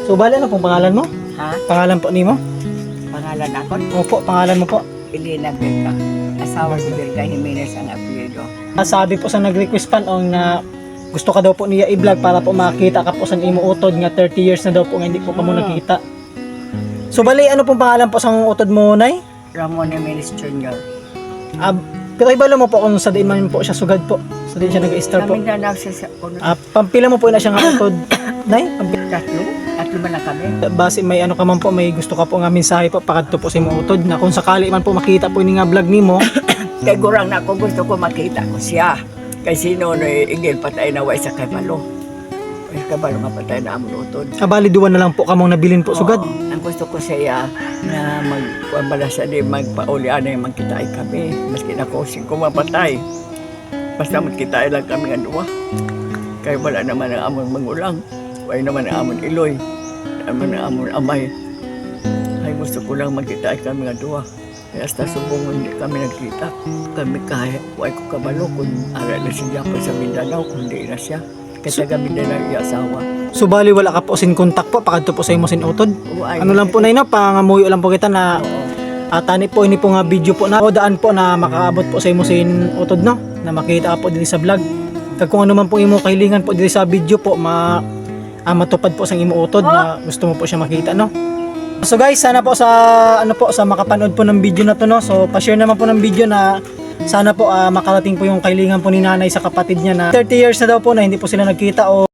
So bali ano pong pangalan mo? Ha? Pangalan po nimo? Pangalan ako? Opo, pangalan mo po. Elena Belga. Asawa si Belga Jimenez ang apelyido. Sabi po sa nag-request pan ong na gusto ka daw po niya i-vlog para po makita ka po sa imo utod nga 30 years na daw po nga hindi po ka mo nakita. So bali ano pong pangalan po sa utod mo, Nay? Ramon Jimenez Jr. Pero ibalo mo po kung sa diin man po siya sugad po. Sa diin siya nag-star po. Kami na nagsasa... Pampila mo po na siya nga utod, Nay? Tatlo ba na kami? Base may ano ka man po, may gusto ka po nga mensahe po pakadto po sa imo utod na kung sakali man po makita po ini nga vlog nimo. Kay gurang na ako gusto ko makita ko siya. Kay sino na igil patay na way sa kabalo. Ay kabalo nga patay na amon utod. Bali duwan na lang po kamong nabilin po sugad. Oo, ang gusto ko siya na magpabala sa di magpaulian na yung magkita ay kami. Maski na ko sing kumapatay. Basta magkita ay lang kami nga duwa. Kaya wala naman ang amon mangulang. Wala naman ang amon iloy. Naman ang amon amay. Ay gusto ko lang magkita ay kami nga duwa. Kaya hasta subong hindi kami nagkita. Kami kahit huwag ko kabalo kung ara na siya pa sa Mindanao kung hindi na siya. Kasi kami na lang yung asawa. So bali wala ka po sin contact po pakadto po sa imo sin utod. Uy, Ano lang po na ino, pangamuyo lang po kita na tani po ini po nga video po na o daan po na makaabot po sa imo sin utod no, na makita po dili sa vlog. Kag kung ano man po imo kahilingan po dili sa video po matupad po sa imo utod na gusto mo po siya makita no. So guys, sana po sa ano po sa makapanood po ng video na to no. So pa-share naman po ng video na sana po makarating po yung kahilingan po ni nanay sa kapatid niya na 30 years na daw po na hindi po sila nagkita o